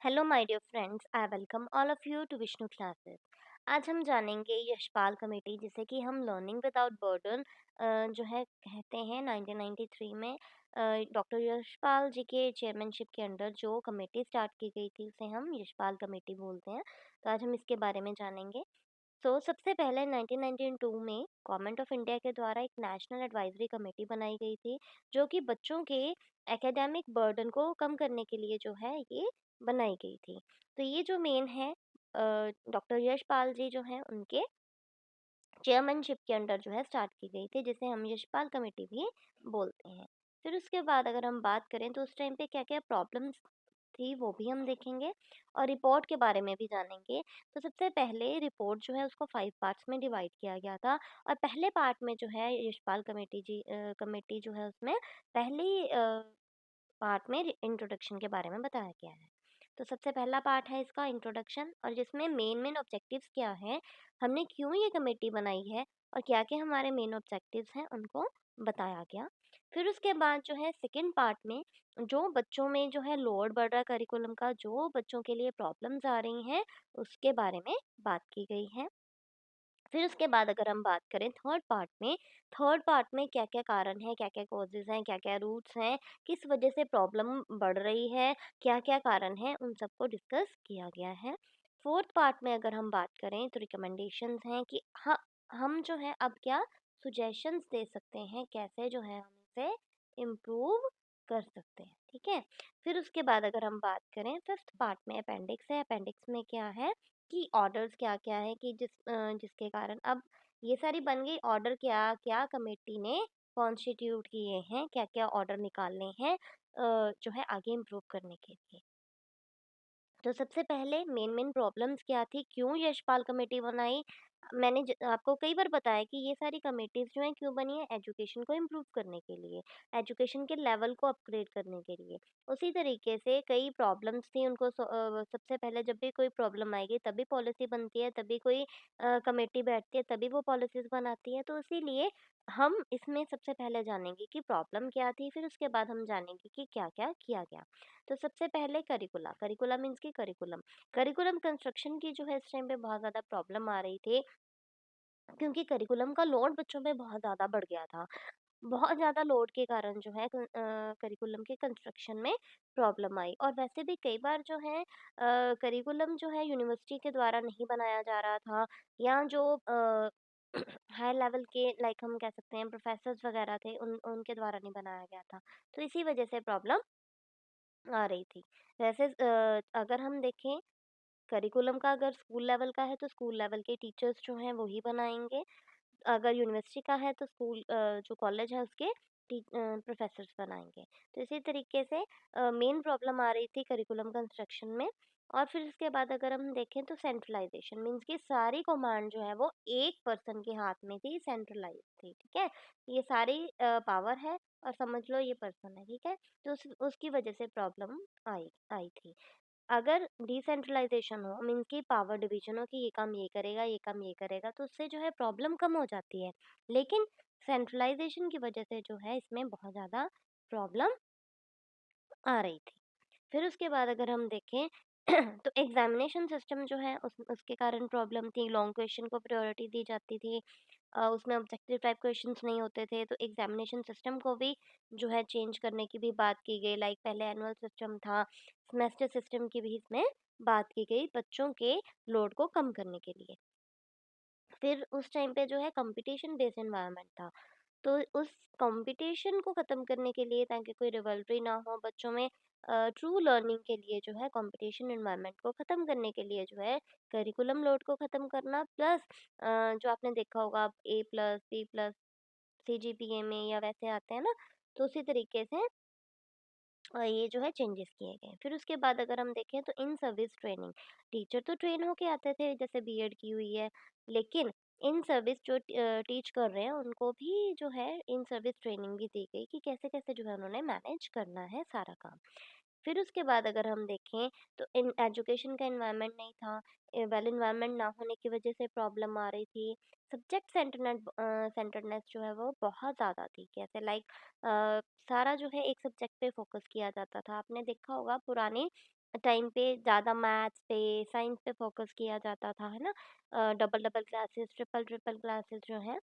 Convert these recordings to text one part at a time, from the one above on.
Hello my dear friends, I welcome all of you to Vishnu classes. आज हम जानेंगे Yashpal committee, जिसे कि हम लर्निंग विदाउट बर्डन जो है कहते हैं। 1993 में डॉक्टर यशपाल जी के चेयरमैनशिप के अंडर जो कमेटी स्टार्ट की गई थी उसे हम यशपाल कमेटी बोलते हैं। तो आज हम इसके बारे में जानेंगे। सबसे पहले 1992 में गवर्नमेंट ऑफ इंडिया के द्वारा एक नेशनल एडवाइजरी कमेटी बनाई गई थी, जो कि बच्चों के एकेडमिक बर्डन को कम करने के लिए जो है ये बनाई गई थी। तो ये जो मेन है, डॉक्टर यशपाल जी जो हैं उनके चेयरमैनशिप के अंडर जो है स्टार्ट की गई थी, जिसे हम यशपाल कमेटी भी बोलते हैं। फिर उसके बाद अगर हम बात करें तो उस टाइम पे क्या क्या प्रॉब्लम्स थी वो भी हम देखेंगे और रिपोर्ट के बारे में भी जानेंगे। तो सबसे पहले रिपोर्ट जो है उसको 5 पार्ट्स में डिवाइड किया गया था, और पहले पार्ट में जो है यशपाल कमेटी जो है उसमें पहली पार्ट में इंट्रोडक्शन के बारे में बताया गया है। तो सबसे पहला पार्ट है इसका इंट्रोडक्शन, और जिसमें मेन मेन ऑब्जेक्टिव्स क्या है, हमने क्यों ये कमेटी बनाई है और क्या क्या हमारे मेन ऑब्जेक्टिव्स हैं उनको बताया गया। फिर उसके बाद जो है सेकंड पार्ट में जो बच्चों में जो है लोड बढ़ रहा करिकुलम का, जो बच्चों के लिए प्रॉब्लम्स आ रही हैं उसके बारे में बात की गई है। फिर उसके बाद अगर हम बात करें थर्ड पार्ट में क्या क्या कारण है, क्या क्या कॉजेज हैं, क्या क्या रूट्स हैं, किस वजह से प्रॉब्लम बढ़ रही है, क्या क्या कारण है, उन सबको डिस्कस किया गया है। फोर्थ पार्ट में अगर हम बात करें तो रिकमेंडेशंस हैं कि हाँ, हम जो है अब क्या सुजेशंस दे सकते हैं, कैसे जो है हम इसे इम्प्रूव कर सकते हैं। ठीक है। फिर उसके बाद अगर हम बात करें फिफ्थ पार्ट में अपेंडिक्स है। अपेंडिक्स में क्या है कि ऑर्डर्स क्या क्या है, कि जिसके कारण अब ये सारी बन गई ऑर्डर, क्या क्या कमेटी ने कॉन्स्टिट्यूट किए हैं, क्या क्या ऑर्डर निकालने हैं जो है आगे इम्प्रूव करने के लिए। तो सबसे पहले मेन मेन प्रॉब्लम्स क्या थी, क्यों यशपाल कमेटी बनाई। मैंने आपको कई बार बताया कि ये सारी कमेटीज जो हैं क्यों बनी है, एजुकेशन को इम्प्रूव करने के लिए, एजुकेशन के लेवल को अपग्रेड करने के लिए। उसी तरीके से कई प्रॉब्लम्स थी उनको सबसे पहले जब भी कोई प्रॉब्लम आएगी तभी पॉलिसी बनती है, तभी कोई कमेटी बैठती है, तभी वो पॉलिसीज बनाती है। तो इसीलिए हम इसमें सबसे पहले जानेंगे कि प्रॉब्लम क्या थी, फिर उसके बाद हम जानेंगे कि क्या क्या किया गया। तो सबसे पहले करिकुला, करिकुला मीन्स की करिकुलम, करिकुलम कंस्ट्रक्शन की जो है इस टाइम पे बहुत ज़्यादा प्रॉब्लम आ रही थी, क्योंकि करिकुलम का लोड बच्चों पे बहुत ज़्यादा बढ़ गया था। बहुत ज़्यादा लोड के कारण जो है करिकुलम के कंस्ट्रक्शन में प्रॉब्लम आई। और वैसे भी कई बार जो है करिकुलम जो है यूनिवर्सिटी के द्वारा नहीं बनाया जा रहा था, या जो हाई लेवल के लाइक हम कह सकते हैं प्रोफेसर्स वगैरह थे, उनके द्वारा नहीं बनाया गया था। तो इसी वजह से प्रॉब्लम आ रही थी। वैसे अगर हम देखें करिकुलम का, अगर स्कूल लेवल का है तो स्कूल लेवल के टीचर्स जो हैं वो ही बनाएंगे। अगर यूनिवर्सिटी का है तो जो कॉलेज है उसके प्रोफेसर्स बनाएंगे। तो इसी तरीके से मेन प्रॉब्लम आ रही थी करिकुलम कंस्ट्रक्शन में। और फिर उसके बाद अगर हम देखें तो सेंट्रलाइजेशन मीन्स कि सारी कमांड जो है वो एक पर्सन के हाथ में थी, सेंट्रलाइज थी। ठीक है। ये सारी पावर है और समझ लो ये पर्सन है। ठीक है। तो उसकी वजह से प्रॉब्लम आई आई थी। अगर डिसेंट्रलाइजेशन हो मीन्स की पावर डिवीजन हो कि ये काम ये करेगा, ये काम ये करेगा, तो उससे जो है प्रॉब्लम कम हो जाती है। लेकिन सेंट्रलाइजेशन की वजह से जो है इसमें बहुत ज़्यादा प्रॉब्लम आ रही थी। फिर उसके बाद अगर हम देखें तो एग्जामिनेशन सिस्टम जो है उसके कारण प्रॉब्लम थी। लॉन्ग क्वेश्चन को प्रायोरिटी दी जाती थी, उसमें ऑब्जेक्टिव टाइप क्वेश्चंस नहीं होते थे। तो एग्जामिनेशन सिस्टम को भी जो है चेंज करने की भी बात की गई। लाइक पहले एनुअल सिस्टम था, सेमेस्टर सिस्टम की भी इसमें बात की गई बच्चों के लोड को कम करने के लिए। फिर उस टाइम पे जो है कंपटीशन बेस्ड एनवायरनमेंट था, तो उस कंपटीशन को ख़त्म करने के लिए, ताकि कोई रिवलरी ना हो बच्चों में, ट्रू लर्निंग के लिए जो है कंपटीशन एनवायरनमेंट को ख़त्म करने के लिए जो है करिकुलम लोड को ख़त्म करना, प्लस जो आपने देखा होगा A+ B+ CGPA में या वैसे आते हैं ना, तो उसी तरीके से ये जो है चेंजेस किए गए। फिर उसके बाद अगर हम देखें तो इन सर्विस ट्रेनिंग, टीचर तो ट्रेन होके आते थे जैसे B.Ed की हुई है, लेकिन इन सर्विस जो टीच कर रहे हैं उनको भी जो है इन सर्विस ट्रेनिंग भी दी गई कि कैसे कैसे जो है उन्होंने मैनेज करना है सारा काम। फिर उसके बाद अगर हम देखें तो इन एजुकेशन का एनवायरनमेंट नहीं था, वेल एनवायरनमेंट ना होने की वजह से प्रॉब्लम आ रही थी। सब्जेक्ट सेंटरनेस जो है वो बहुत ज़्यादा थी। कैसे लाइक सारा जो है एक सब्जेक्ट पे फोकस किया जाता था। आपने देखा होगा पुराने टाइम पे ज़्यादा मैथ्स पे, साइंस पे फ़ोकस किया जाता था, है ना? डबल-डबल क्लासेस, ट्रिपल-ट्रिपल क्लासेस जो हैं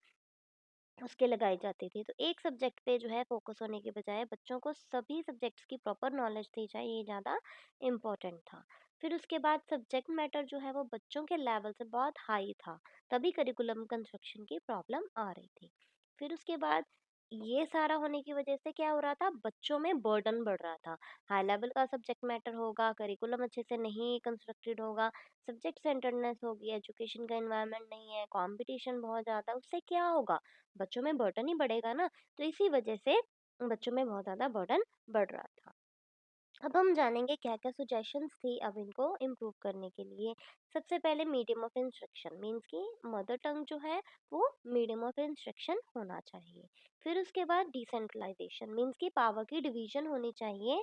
उसके लगाई जाती थी। तो एक सब्जेक्ट पे जो है फ़ोकस होने के बजाय बच्चों को सभी सब्जेक्ट्स की प्रॉपर नॉलेज दी जाए, ये ज़्यादा इम्पोर्टेंट था। फिर उसके बाद सब्जेक्ट मैटर जो है वो बच्चों के लेवल से बहुत हाई था, तभी करिकुलम कंस्ट्रक्शन की प्रॉब्लम आ रही थी। फिर उसके बाद ये सारा होने की वजह से क्या हो रहा था, बच्चों में बर्डन बढ़ रहा था। हाई लेवल का सब्जेक्ट मैटर होगा, करिकुलम अच्छे से नहीं कंस्ट्रक्टेड होगा, सब्जेक्ट सेंटर्डनेस होगी, एजुकेशन का एनवायरनमेंट नहीं है, कंपटीशन बहुत ज़्यादा, उससे क्या होगा? बच्चों में बर्डन ही बढ़ेगा ना। तो इसी वजह से बच्चों में बहुत ज़्यादा बर्डन बढ़ रहा था। अब हम जानेंगे क्या-क्या सजेशंस थी अब इनको इम्प्रूव करने के लिए। सबसे पहले मीडियम ऑफ इंस्ट्रक्शन मीन्स कि मदर टंग जो है वो मीडियम ऑफ इंस्ट्रक्शन होना चाहिए। फिर उसके बाद डिसेंट्रलाइजेशन मीन्स कि पावर की डिवीजन होनी चाहिए।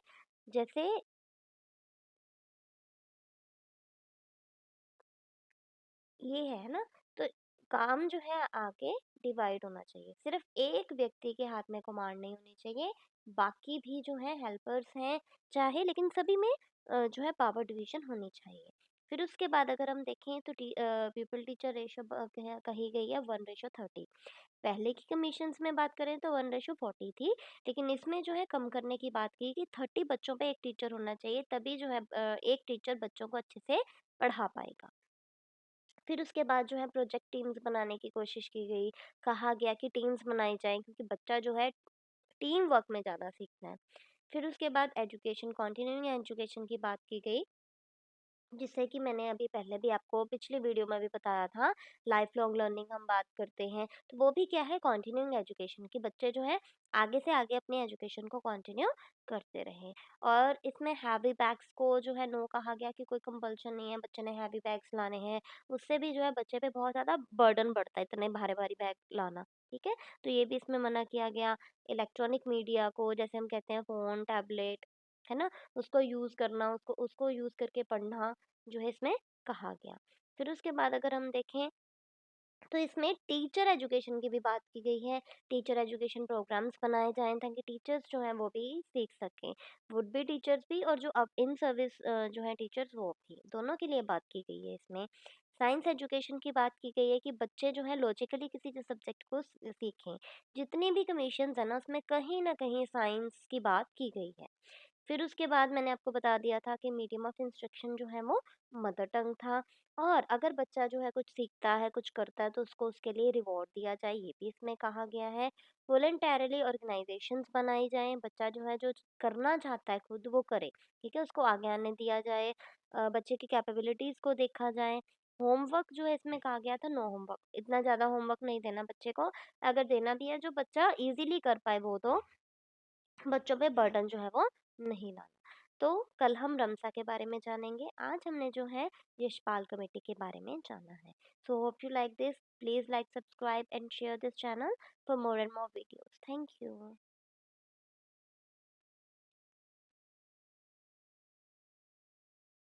जैसे ये है ना, तो काम जो है आगे डिवाइड होना चाहिए। सिर्फ एक व्यक्ति के हाथ में कमांड नहीं होनी चाहिए, बाकी भी जो है हेल्पर्स हैं चाहे, लेकिन सभी में जो है पावर डिवीजन होनी चाहिए। फिर उसके बाद अगर हम देखें तो पीपल टीचर रेशो कही गई है 1:30। पहले की कमीशंस में बात करें तो 1:40 थी, लेकिन इसमें जो है कम करने की बात की कि 30 बच्चों पे एक टीचर होना चाहिए, तभी जो है एक टीचर बच्चों को अच्छे से पढ़ा पाएगा। फिर उसके बाद जो है प्रोजेक्ट टीम्स बनाने की कोशिश की गई। कहा गया कि टीम्स बनाई जाएँ क्योंकि बच्चा जो है टीम वर्क में ज़्यादा सीखता है। फिर उसके बाद एजुकेशन कंटिन्यूइंग एजुकेशन की बात की गई। जिससे कि मैंने अभी पहले भी आपको पिछली वीडियो में भी बताया था, लाइफ लॉन्ग लर्निंग हम बात करते हैं, तो वो भी क्या है कंटिन्यूइंग एजुकेशन कि बच्चे जो है आगे से आगे अपनी एजुकेशन को कंटिन्यू करते रहें। और इसमें हैवी बैग्स को जो है नो कहा गया कि कोई कंपल्शन नहीं है, बच्चे ने हैवी बैग्स लाने हैं, उससे भी जो है बच्चे पे बहुत ज़्यादा बर्डन बढ़ता है, इतने भारी-भारी बैग लाना, ठीक है? तो ये भी इसमें मना किया गया। इलेक्ट्रॉनिक मीडिया को जैसे हम कहते हैं फ़ोन, टैबलेट, है ना? उसको यूज़ करना, उसको उसको यूज़ करके पढ़ना जो है इसमें कहा गया। फिर उसके बाद अगर हम देखें तो इसमें टीचर एजुकेशन की भी बात की गई है। टीचर एजुकेशन प्रोग्राम्स बनाए जाएँ ताकि टीचर्स जो हैं वो भी सीख सकें। वुड बी टीचर्स भी और जो अब इन सर्विस जो है टीचर्स वो भी, दोनों के लिए बात की गई है इसमें। साइंस एजुकेशन की बात की गई है कि बच्चे जो है लॉजिकली किसी भी सब्जेक्ट को सीखें। जितनी भी कमीशंस है ना उसमें कहीं न कहीं साइंस की बात की गई है। फिर उसके बाद मैंने आपको बता दिया था कि मीडियम ऑफ इंस्ट्रक्शन जो है वो मदर टंग था। और अगर बच्चा जो है कुछ सीखता है, कुछ करता है तो उसको उसके लिए रिवॉर्ड दिया जाए, ये भी इसमें कहा गया है। वॉलंटरीली ऑर्गेनाइजेशंस बनाई जाएँ, बच्चा जो है जो करना चाहता है खुद वो करे, ठीक है? उसको आगे आने दिया जाए। बच्चे की कैपेबिलिटीज़ को देखा जाए। होमवर्क जो है इसमें कहा गया था नो होमवर्क, इतना ज़्यादा होमवर्क नहीं देना बच्चे को। अगर देना भी है जो बच्चा ईज़िली कर पाए वो दो, बच्चों पे बर्डन जो है वो नहीं लाना। तो कल हम रमसा के बारे में जानेंगे। आज हमने जो है यशपाल कमेटी के बारे में जाना है। So hope you like this. Please like, subscribe and share this channel for more and more videos. Thank you.